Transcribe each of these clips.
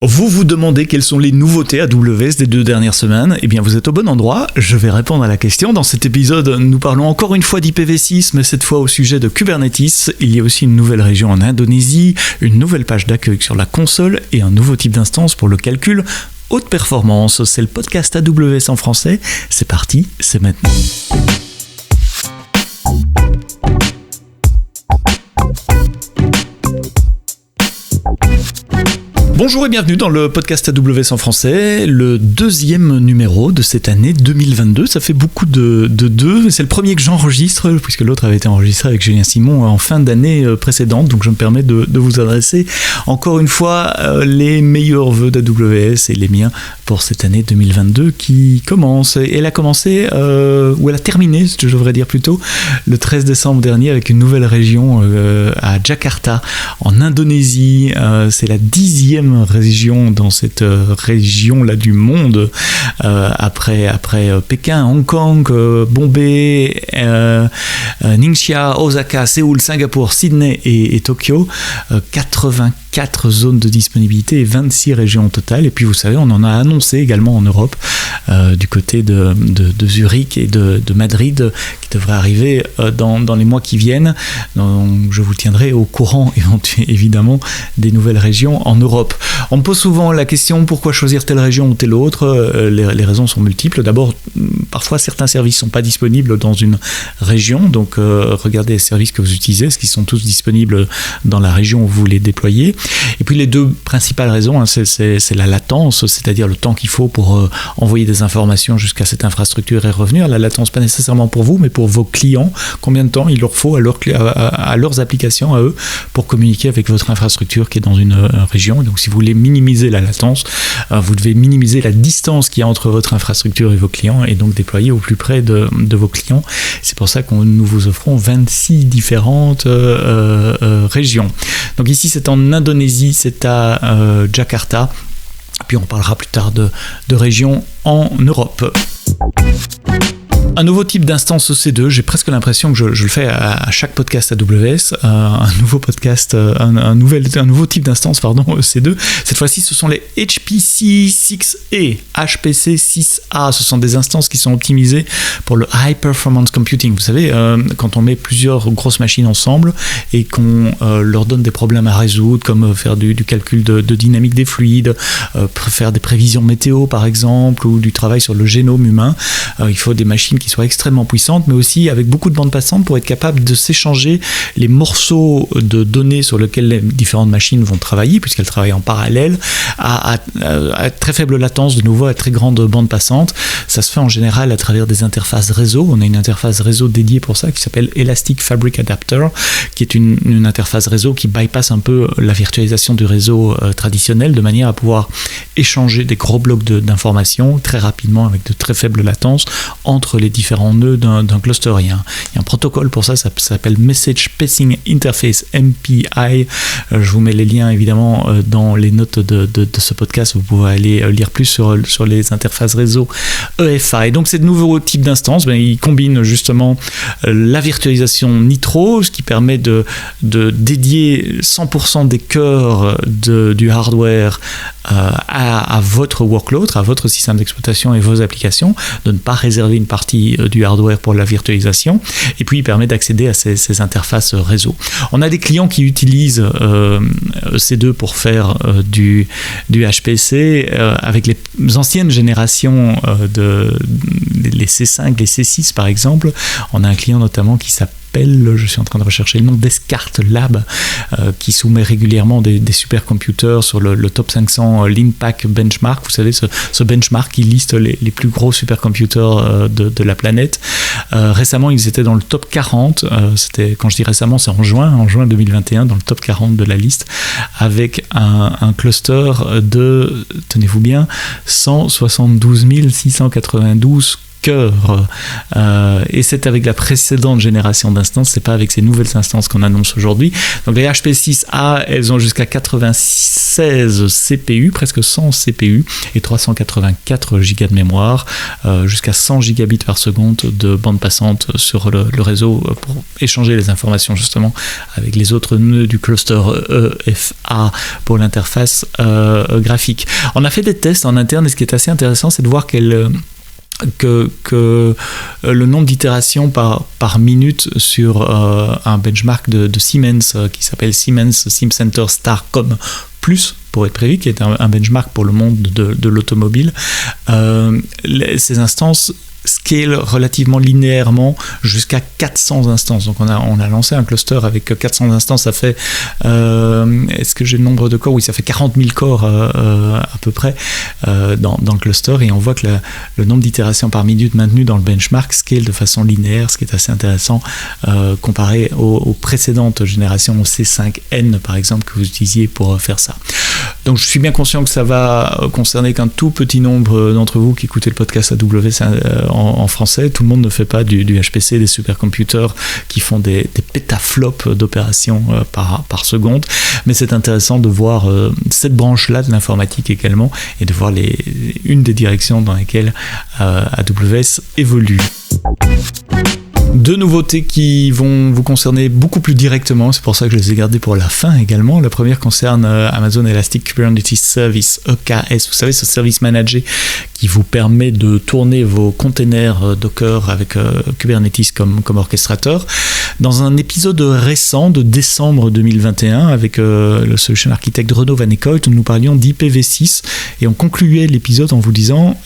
Vous vous demandez quelles sont les nouveautés AWS des 2 dernières semaines? Eh bien, vous êtes au bon endroit. Je vais répondre à la question. Dans cet épisode, nous parlons encore une fois d'IPv6, mais cette fois au sujet de Kubernetes. Il y a aussi une nouvelle région en Indonésie, une nouvelle page d'accueil sur la console et un nouveau type d'instance pour le calcul haute performance. C'est le podcast AWS en français. C'est parti, c'est maintenant. Bonjour et bienvenue dans le podcast AWS en français, le 2e numéro de cette année 2022. Ça fait beaucoup de deux, c'est le premier que j'enregistre, puisque l'autre avait été enregistré avec Julien Simon en fin d'année précédente, donc je me permets de vous adresser encore une fois les meilleurs vœux d'AWS et les miens pour cette année 2022 qui commence. Et elle a commencé, ou elle a terminé, je devrais dire plutôt, le 13 décembre dernier avec une nouvelle région à Jakarta, en Indonésie. C'est la 10e région dans cette région-là du monde, après Pékin, Hong Kong, Bombay, Ningxia, Osaka, Séoul, Singapour, Sydney et Tokyo. 84 zones de disponibilité et 26 régions au total. Et puis vous savez, on en a annoncé également en Europe, du côté de Zurich et de Madrid, qui devrait arriver dans les mois qui viennent. Donc, je vous tiendrai au courant évidemment des nouvelles régions en Europe. On me pose souvent la question, pourquoi choisir telle région ou telle autre? Les raisons sont multiples. D'abord, parfois certains services ne sont pas disponibles dans une région, donc regardez les services que vous utilisez, est-ce qu'ils sont tous disponibles dans la région où vous les déployez? Et puis les deux principales raisons, c'est la latence, c'est-à-dire le temps qu'il faut pour envoyer des informations jusqu'à cette infrastructure et revenir. La latence, pas nécessairement pour vous, mais pour vos clients. Combien de temps il leur faut à leurs applications, à eux, pour communiquer avec votre infrastructure qui est dans une région. Donc si vous voulez minimiser la latence, vous devez minimiser la distance qu'il y a entre votre infrastructure et vos clients, et donc déployer au plus près de vos clients. C'est pour ça que nous vous offrons 26 différentes régions. Donc ici c'est en Indonésie, c'est à Jakarta. Puis on parlera plus tard de régions en Europe. Un nouveau type d'instance EC2, j'ai presque l'impression que je le fais à chaque podcast AWS, un nouveau type d'instance, EC2. Cette fois-ci, ce sont les HPC 6A, HPC 6A. Ce sont des instances qui sont optimisées pour le High Performance Computing. Vous savez, quand on met plusieurs grosses machines ensemble et qu'on leur donne des problèmes à résoudre, comme faire du calcul de dynamique des fluides, faire des prévisions météo par exemple, ou du travail sur le génome humain, il faut des machines qui soient extrêmement puissantes, mais aussi avec beaucoup de bandes passantes pour être capable de s'échanger les morceaux de données sur lesquels les différentes machines vont travailler, puisqu'elles travaillent en parallèle, à très faible latence, de nouveau à très grande bande passante. Ça se fait en général à travers des interfaces réseau. On a une interface réseau dédiée pour ça qui s'appelle Elastic Fabric Adapter, qui est une interface réseau qui bypasse un peu la virtualisation du réseau traditionnel, de manière à pouvoir échanger des gros blocs d'informations très rapidement avec de très faibles latences entre les différents nœuds d'un cluster. Il y a un protocole pour ça s'appelle Message Passing Interface, MPI. Je vous mets les liens évidemment dans les notes de ce podcast. Vous pouvez aller lire plus sur les interfaces réseau EFI. Donc, ces nouveaux types d'instances, ils combinent justement la virtualisation Nitro, ce qui permet de dédier 100% des cœurs du hardware à votre workload, à votre système d'exploitation et vos applications, de ne pas réserver une partie du hardware pour la virtualisation, et puis il permet d'accéder à ces interfaces réseau. On a des clients qui utilisent C2 pour faire du HPC avec les anciennes générations les C5, les C6 par exemple. On a un client notamment qui s'appelle, je suis en train de rechercher le nom, Descartes Lab, qui soumet régulièrement des supercomputers sur le top 500 Leanpack Benchmark. Vous savez, ce benchmark qui liste les plus gros supercomputers de la planète. Récemment, ils étaient dans le top 40. Quand je dis récemment, c'est en juin 2021, dans le top 40 de la liste, avec un cluster de, tenez-vous bien, 172 692 cœur. Et c'est avec la précédente génération d'instances, c'est pas avec ces nouvelles instances qu'on annonce aujourd'hui. Donc les HP6A, elles ont jusqu'à 96 CPU, presque 100 CPU et 384 Go de mémoire, jusqu'à 100 gigabits par seconde de bande passante sur le réseau pour échanger les informations justement avec les autres nœuds du cluster EFA pour l'interface graphique. On a fait des tests en interne et ce qui est assez intéressant, c'est de voir que le nombre d'itérations par minute sur un benchmark de Siemens qui s'appelle Siemens SimCenter Starcom Plus, pour être prévu, qui est un benchmark pour le monde de l'automobile, ces instances scale relativement linéairement jusqu'à 400 instances. Donc on a lancé un cluster avec 400 instances, ça fait est-ce que j'ai le nombre de corps? Oui, ça fait 40 000 corps à peu près dans le cluster, et on voit que le nombre d'itérations par minute maintenu dans le benchmark scale de façon linéaire, ce qui est assez intéressant comparé aux précédentes générations, au C5N par exemple que vous utilisiez pour faire ça. Donc je suis bien conscient que ça va concerner qu'un tout petit nombre d'entre vous qui écoutez le podcast AWS en français. Tout le monde ne fait pas du HPC, des supercomputers qui font des pétaflops d'opérations par seconde, mais c'est intéressant de voir cette branche-là de l'informatique également, et de voir une des directions dans lesquelles AWS évolue. Deux nouveautés qui vont vous concerner beaucoup plus directement, c'est pour ça que je les ai gardées pour la fin également. La première concerne Amazon Elastic Kubernetes Service, EKS. Vous savez, ce service manager qui vous permet de tourner vos containers Docker avec Kubernetes comme orchestrateur. Dans un épisode récent de décembre 2021 avec le solution architecte Renaud Van Eekhout, nous parlions d'IPv6 et on concluait l'épisode en vous disant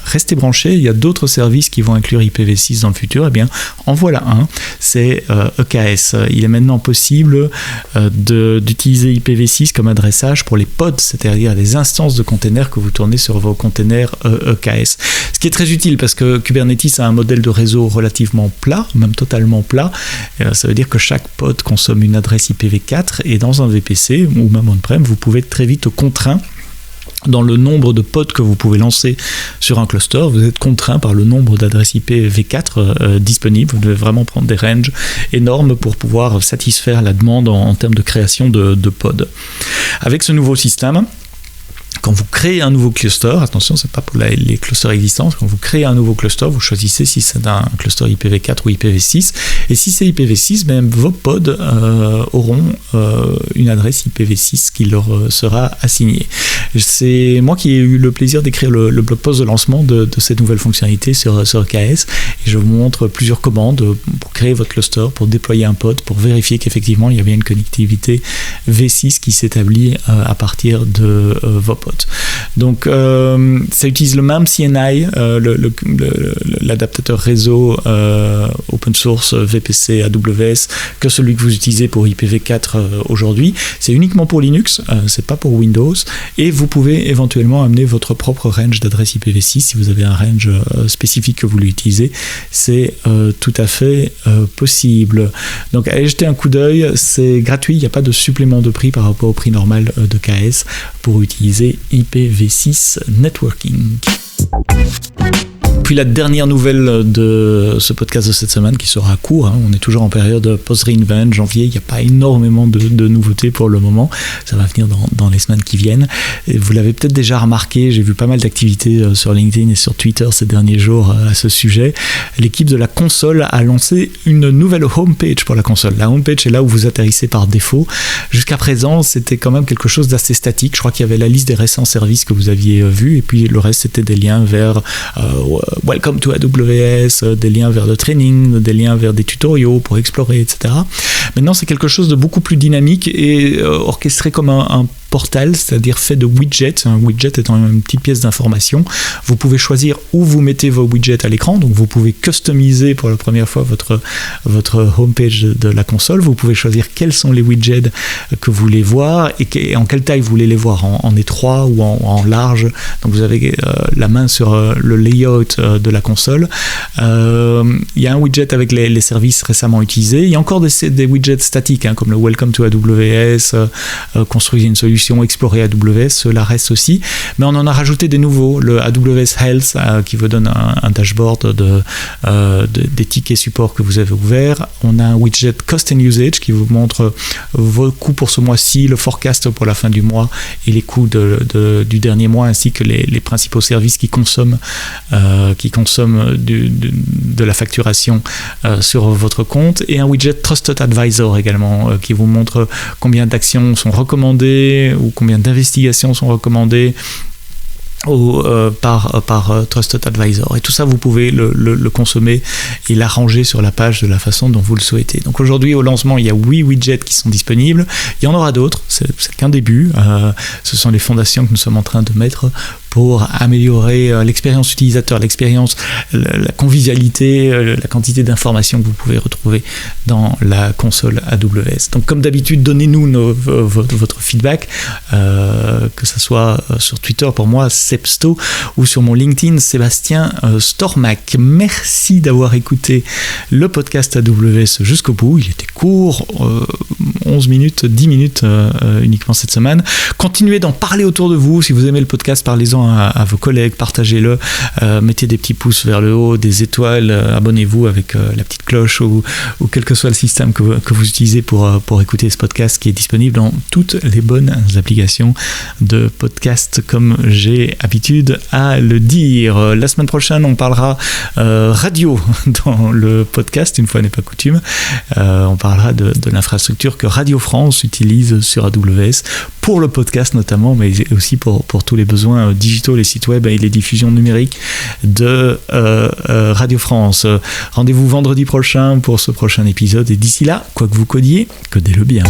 restez branchés, il y a d'autres services qui vont inclure IPv6 dans le futur. Eh bien, en voilà un, c'est EKS. Il est maintenant possible d'utiliser IPv6 comme adressage pour les pods, c'est-à-dire les instances de containers que vous tournez sur vos containers EKS. Ce qui est très utile parce que Kubernetes a un modèle de réseau relativement plat, même totalement plat. Ça veut dire que chaque pod consomme une adresse IPv4 et dans un VPC ou même on-prem, vous pouvez être très vite contraint dans le nombre de pods que vous pouvez lancer sur un cluster. Vous êtes contraint par le nombre d'adresses IPv4 disponibles. Vous devez vraiment prendre des ranges énormes pour pouvoir satisfaire la demande en termes de création de pods. Avec ce nouveau système, quand vous créez un nouveau cluster, attention, c'est pas pour les clusters existants, quand vous créez un nouveau cluster, vous choisissez si c'est un cluster IPv4 ou IPv6, et si c'est IPv6, même vos pods auront une adresse IPv6 qui leur sera assignée. C'est moi qui ai eu le plaisir d'écrire le blog post de lancement de cette nouvelle fonctionnalité sur EKS, et je vous montre plusieurs commandes pour créer votre cluster, pour déployer un pod, pour vérifier qu'effectivement il y a bien une connectivité V6 qui s'établit à partir de vos pods. Donc ça utilise le même CNI, l'adaptateur réseau open source VPC AWS que celui que vous utilisez pour IPv4 aujourd'hui. C'est uniquement pour Linux, c'est pas pour Windows, et vous pouvez éventuellement amener votre propre range d'adresse IPv6 si vous avez un range spécifique que vous l'utilisez. C'est tout à fait possible. Donc allez jeter un coup d'œil, c'est gratuit, il n'y a pas de supplément de prix par rapport au prix normal de KS pour utiliser IPv6 Networking. Puis la dernière nouvelle de ce podcast de cette semaine qui sera court, hein, on est toujours en période post-reinvent, janvier, il n'y a pas énormément de nouveautés pour le moment, ça va venir dans les semaines qui viennent. Et vous l'avez peut-être déjà remarqué, j'ai vu pas mal d'activités sur LinkedIn et sur Twitter ces derniers jours à ce sujet. L'équipe de la console a lancé une nouvelle homepage pour la console. La homepage est là où vous atterrissez par défaut. Jusqu'à présent, c'était quand même quelque chose d'assez statique. Je crois qu'il y avait la liste des récents services que vous aviez vus, et puis le reste c'était des liens vers Welcome to AWS, des liens vers le training, des liens vers des tutoriaux pour explorer, etc. Maintenant, c'est quelque chose de beaucoup plus dynamique et orchestré comme un portal, c'est-à-dire fait de widgets. Un widget étant une petite pièce d'information. Vous pouvez choisir où vous mettez vos widgets à l'écran, donc vous pouvez customiser pour la première fois votre homepage de la console. Vous pouvez choisir quels sont les widgets que vous voulez voir et en quelle taille vous voulez les voir, en étroit ou en large. Donc vous avez la main sur le layout de la console. Il y a un widget avec les services récemment utilisés. Il y a encore des widgets statiques, hein, comme le Welcome to AWS, construisez une solution solutions, explorer AWS, cela reste aussi. Mais on en a rajouté des nouveaux, le AWS Health qui vous donne un dashboard des tickets support que vous avez ouverts. On a un widget Cost and Usage qui vous montre vos coûts pour ce mois-ci, le forecast pour la fin du mois et les coûts du dernier mois, ainsi que les principaux services qui consomment de la facturation sur votre compte, et un widget Trusted Advisor également qui vous montre combien d'actions sont recommandées ou combien d'investigations sont recommandées par Trusted Advisor. Et tout ça, vous pouvez le consommer et l'arranger sur la page de la façon dont vous le souhaitez. Donc aujourd'hui, au lancement, il y a 8 widgets qui sont disponibles. Il y en aura d'autres, c'est qu'un début. Ce sont les fondations que nous sommes en train de mettre pour améliorer l'expérience utilisateur, la convivialité, la quantité d'informations que vous pouvez retrouver dans la console AWS. Donc comme d'habitude, donnez-nous votre feedback, que ce soit sur Twitter pour moi, Sebsto, ou sur mon LinkedIn, Sébastien Stormac. Merci d'avoir écouté le podcast AWS jusqu'au bout. Il était court, 11 minutes, 10 minutes uniquement cette semaine. Continuez d'en parler autour de vous. Si vous aimez le podcast, parlez-en à vos collègues, partagez-le, mettez des petits pouces vers le haut, des étoiles, abonnez-vous avec la petite cloche ou quel que soit le système que vous utilisez pour écouter ce podcast, qui est disponible dans toutes les bonnes applications de podcast, comme j'ai habitude à le dire. La semaine prochaine, on parlera radio dans le podcast, une fois n'est pas coutume. On parlera de l'infrastructure que Radio France utilise sur AWS pour le podcast notamment, mais aussi pour tous les besoins digitaux, les sites web et les diffusions numériques de Radio France. Rendez-vous vendredi prochain pour ce prochain épisode, et d'ici là, quoi que vous codiez, codez-le bien.